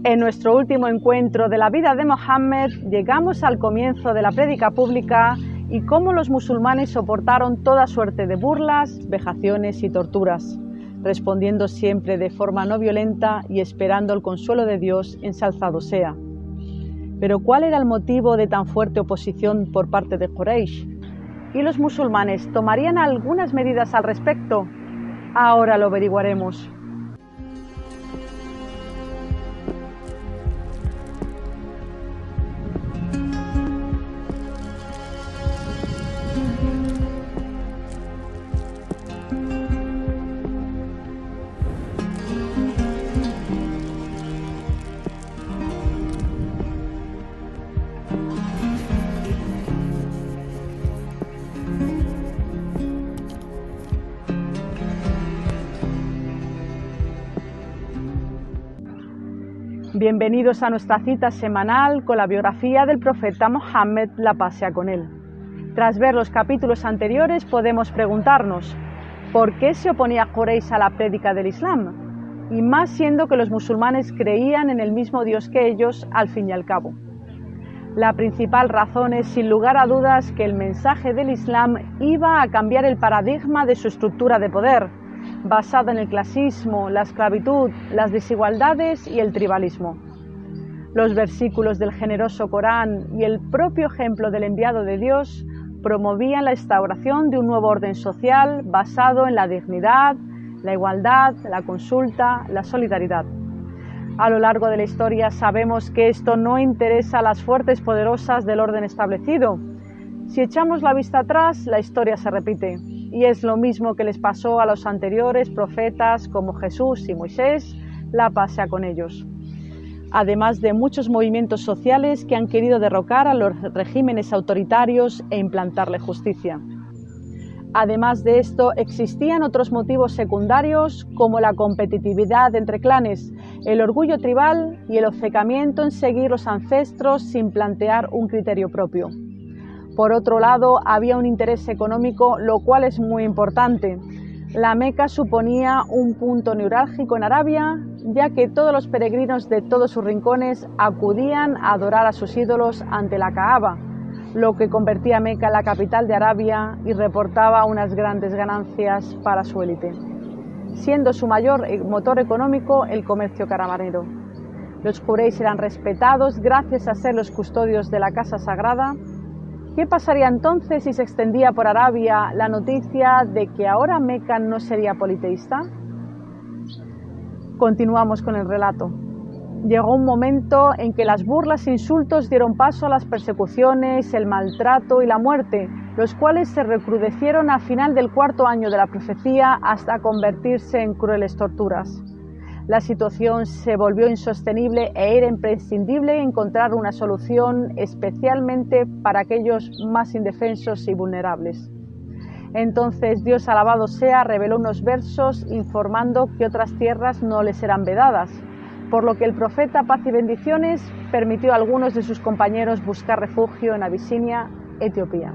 En nuestro último encuentro de la vida de Mohammed llegamos al comienzo de la prédica pública y cómo los musulmanes soportaron toda suerte de burlas, vejaciones y torturas, respondiendo siempre de forma no violenta y esperando el consuelo de Dios, ensalzado sea. Pero ¿cuál era el motivo de tan fuerte oposición por parte de Quraysh? ¿Y los musulmanes tomarían algunas medidas al respecto? Ahora lo averiguaremos. Bienvenidos a nuestra cita semanal con la biografía del profeta Mohammed, la paz sea con él. Tras ver los capítulos anteriores podemos preguntarnos, ¿por qué se oponía Quraysh a la prédica del Islam? Y más siendo que los musulmanes creían en el mismo Dios que ellos al fin y al cabo. La principal razón es sin lugar a dudas que el mensaje del Islam iba a cambiar el paradigma de su estructura de poder, basado en el clasismo, la esclavitud, las desigualdades y el tribalismo. Los versículos del generoso Corán y el propio ejemplo del enviado de Dios promovían la instauración de un nuevo orden social basado en la dignidad, la igualdad, la consulta, la solidaridad. A lo largo de la historia sabemos que esto no interesa a las fuerzas poderosas del orden establecido. Si echamos la vista atrás, la historia se repite. Y es lo mismo que les pasó a los anteriores profetas como Jesús y Moisés, la paz sea con ellos. Además de muchos movimientos sociales que han querido derrocar a los regímenes autoritarios e implantarle justicia. Además de esto, existían otros motivos secundarios como la competitividad entre clanes, el orgullo tribal y el obcecamiento en seguir los ancestros sin plantear un criterio propio. Por otro lado, había un interés económico, lo cual es muy importante. La Meca suponía un punto neurálgico en Arabia, ya que todos los peregrinos de todos sus rincones acudían a adorar a sus ídolos ante la Kaaba, lo que convertía a Meca en la capital de Arabia y reportaba unas grandes ganancias para su élite, siendo su mayor motor económico el comercio caravanero. Los Quraysh eran respetados gracias a ser los custodios de la casa sagrada. ¿Qué pasaría entonces si se extendía por Arabia la noticia de que ahora Meca no sería politeísta? Continuamos con el relato. Llegó un momento en que las burlas e insultos dieron paso a las persecuciones, el maltrato y la muerte, los cuales se recrudecieron a final del cuarto año de la profecía hasta convertirse en crueles torturas. La situación se volvió insostenible e era imprescindible encontrar una solución especialmente para aquellos más indefensos y vulnerables. Entonces Dios alabado sea reveló unos versos informando que otras tierras no les eran vedadas, por lo que el profeta, paz y bendiciones, permitió a algunos de sus compañeros buscar refugio en Abisinia, Etiopía.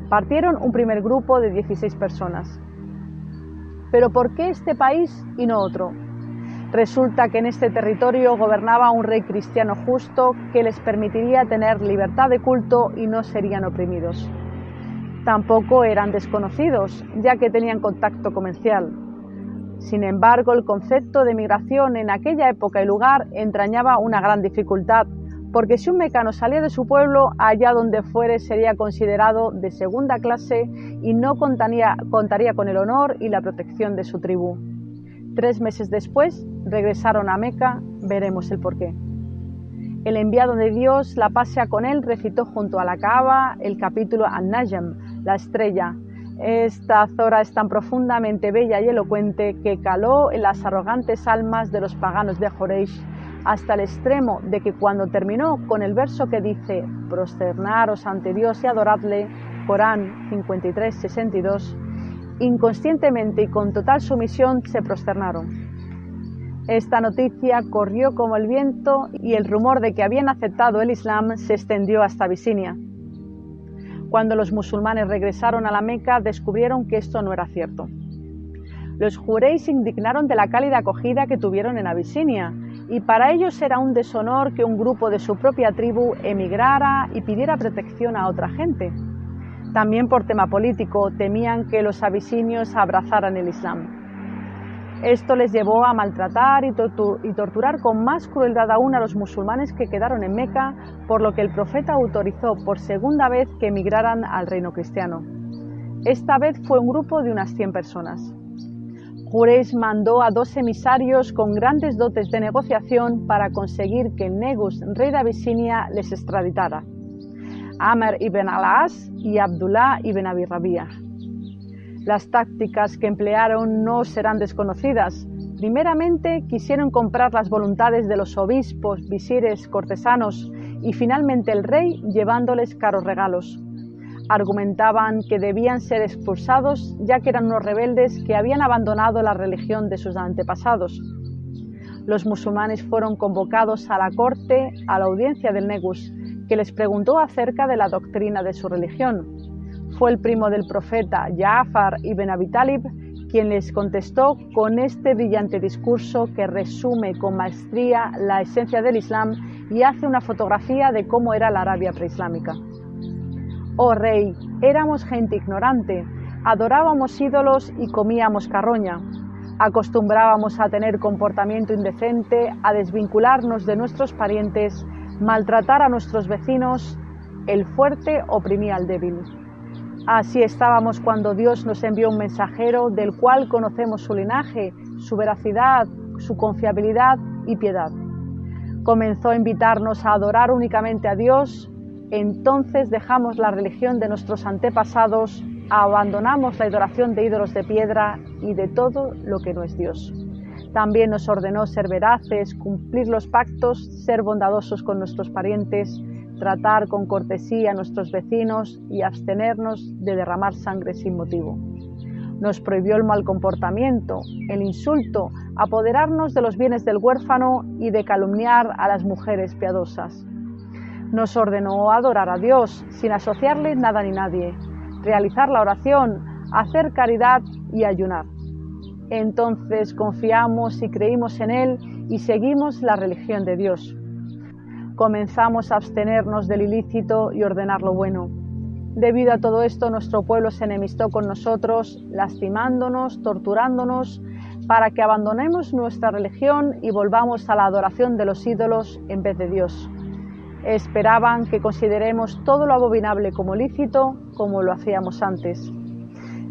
Partieron un primer grupo de 16 personas. ¿Pero por qué este país y no otro? Resulta que en este territorio gobernaba un rey cristiano justo que les permitiría tener libertad de culto y no serían oprimidos. Tampoco eran desconocidos, ya que tenían contacto comercial. Sin embargo, el concepto de migración en aquella época y lugar entrañaba una gran dificultad, porque si un mecano salía de su pueblo, allá donde fuere sería considerado de segunda clase y no contaría con el honor y la protección de su tribu. 3 meses después regresaron a Meca, veremos el porqué. El enviado de Dios, la paz sea con él, recitó junto a la Kaaba el capítulo An-Najm, la estrella. Esta zora es tan profundamente bella y elocuente que caló en las arrogantes almas de los paganos de Quraysh, hasta el extremo de que cuando terminó con el verso que dice «Prosternaros ante Dios y adoradle», Corán 53:62, inconscientemente y con total sumisión se prosternaron. Esta noticia corrió como el viento y el rumor de que habían aceptado el Islam se extendió hasta Abisinia. Cuando los musulmanes regresaron a la Meca, descubrieron que esto no era cierto. Los Quraysh se indignaron de la cálida acogida que tuvieron en Abisinia y para ellos era un deshonor que un grupo de su propia tribu emigrara y pidiera protección a otra gente. También por tema político temían que los abisinios abrazaran el Islam. Esto les llevó a maltratar y torturar con más crueldad aún a los musulmanes que quedaron en Meca, por lo que el profeta autorizó por segunda vez que emigraran al reino cristiano. Esta vez fue un grupo de unas 100 personas. Quraysh mandó a 2 emisarios con grandes dotes de negociación para conseguir que Negus, rey de Abisinia, les extraditara: Amr ibn al-As y Abdullah ibn Abi Rabia. Las tácticas que emplearon no serán desconocidas. Primeramente, quisieron comprar las voluntades de los obispos, visires, cortesanos y finalmente el rey, llevándoles caros regalos. Argumentaban que debían ser expulsados ya que eran unos rebeldes que habían abandonado la religión de sus antepasados. Los musulmanes fueron convocados a la corte a la audiencia del Negus, que les preguntó acerca de la doctrina de su religión. Fue el primo del profeta, Ja'far ibn Abi Talib, quien les contestó con este brillante discurso que resume con maestría la esencia del Islam y hace una fotografía de cómo era la Arabia preislámica. Oh rey, éramos gente ignorante, adorábamos ídolos y comíamos carroña. Acostumbrábamos a tener comportamiento indecente, a desvincularnos de nuestros parientes, maltratar a nuestros vecinos. El fuerte oprimía al débil. Así estábamos cuando Dios nos envió un mensajero del cual conocemos su linaje, su veracidad, su confiabilidad y piedad. Comenzó a invitarnos a adorar únicamente a Dios. Entonces dejamos la religión de nuestros antepasados, abandonamos la adoración de ídolos de piedra y de todo lo que no es Dios. También nos ordenó ser veraces, cumplir los pactos, ser bondadosos con nuestros parientes, tratar con cortesía a nuestros vecinos y abstenernos de derramar sangre sin motivo. Nos prohibió el mal comportamiento, el insulto, apoderarnos de los bienes del huérfano y de calumniar a las mujeres piadosas. Nos ordenó adorar a Dios sin asociarle nada ni nadie, realizar la oración, hacer caridad y ayunar. Entonces confiamos y creímos en Él y seguimos la religión de Dios. Comenzamos a abstenernos del ilícito y ordenar lo bueno. Debido a todo esto, nuestro pueblo se enemistó con nosotros, lastimándonos, torturándonos, para que abandonemos nuestra religión y volvamos a la adoración de los ídolos en vez de Dios. Esperaban que consideremos todo lo abominable como lícito, como lo hacíamos antes.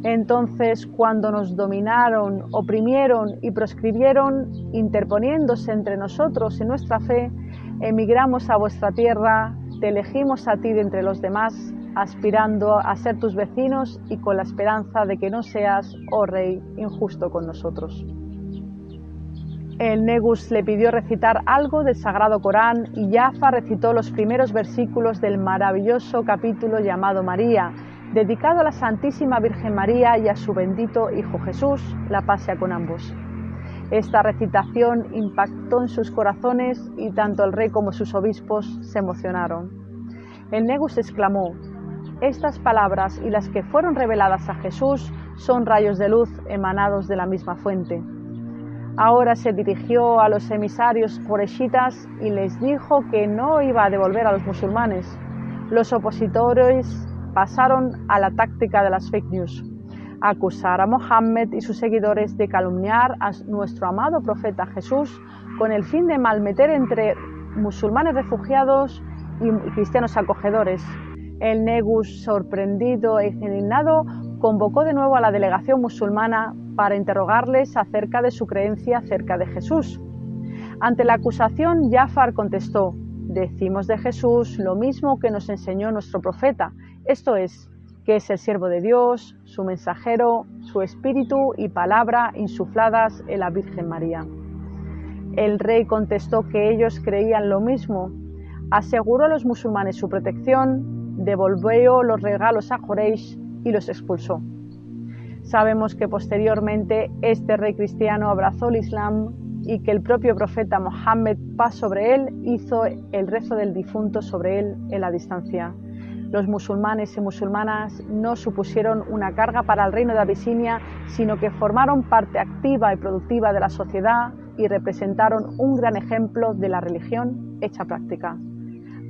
Entonces, cuando nos dominaron, oprimieron y proscribieron, interponiéndose entre nosotros y nuestra fe, emigramos a vuestra tierra, te elegimos a ti de entre los demás, aspirando a ser tus vecinos y con la esperanza de que no seas, oh rey, injusto con nosotros. El Negus le pidió recitar algo del Sagrado Corán y Ja'far recitó los primeros versículos del maravilloso capítulo llamado María, dedicado a la Santísima Virgen María y a su bendito Hijo Jesús, la paz sea con ambos. Esta recitación impactó en sus corazones y tanto el rey como sus obispos se emocionaron. El Negus exclamó: estas palabras y las que fueron reveladas a Jesús son rayos de luz emanados de la misma fuente. Ahora se dirigió a los emisarios quraishitas y les dijo que no iba a devolver a los musulmanes. Los opositores pasaron a la táctica de las fake news, acusar a Mohammed y sus seguidores de calumniar a nuestro amado profeta Jesús con el fin de malmeter entre musulmanes refugiados y cristianos acogedores. El Negus, sorprendido e indignado, convocó de nuevo a la delegación musulmana para interrogarles acerca de su creencia acerca de Jesús. Ante la acusación, Ja'far contestó: decimos de Jesús lo mismo que nos enseñó nuestro profeta, esto es, que es el siervo de Dios, su mensajero, su espíritu y palabra insufladas en la Virgen María. El rey contestó que ellos creían lo mismo, aseguró a los musulmanes su protección, devolvió los regalos a Quraysh y los expulsó. Sabemos que posteriormente este rey cristiano abrazó el Islam y que el propio profeta Mohammed, paz sobre él, hizo el rezo del difunto sobre él en la distancia. Los musulmanes y musulmanas no supusieron una carga para el reino de Abisinia, sino que formaron parte activa y productiva de la sociedad y representaron un gran ejemplo de la religión hecha práctica.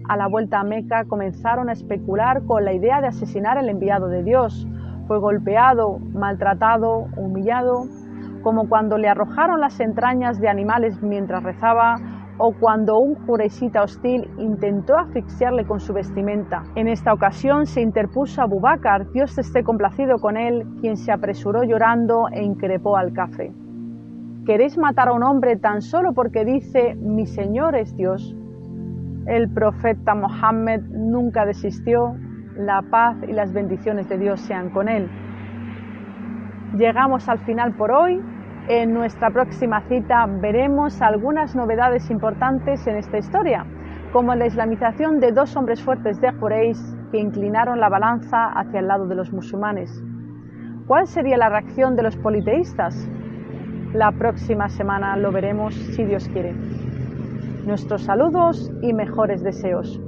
A la vuelta a Meca comenzaron a especular con la idea de asesinar al enviado de Dios. Fue golpeado, maltratado, humillado, como cuando le arrojaron las entrañas de animales mientras rezaba, o cuando un jureisita hostil intentó asfixiarle con su vestimenta. En esta ocasión se interpuso Abu Bakr, Dios esté complacido con él, quien se apresuró llorando e increpó al cafre. ¿Queréis matar a un hombre tan solo porque dice mi Señor es Dios? El profeta Mohammed nunca desistió. La paz y las bendiciones de Dios sean con él. Llegamos al final por hoy. En nuestra próxima cita veremos algunas novedades importantes en esta historia, como la islamización de dos hombres fuertes de Quraysh que inclinaron la balanza hacia el lado de los musulmanes. ¿Cuál sería la reacción de los politeístas? La próxima semana lo veremos si Dios quiere. Nuestros saludos y mejores deseos.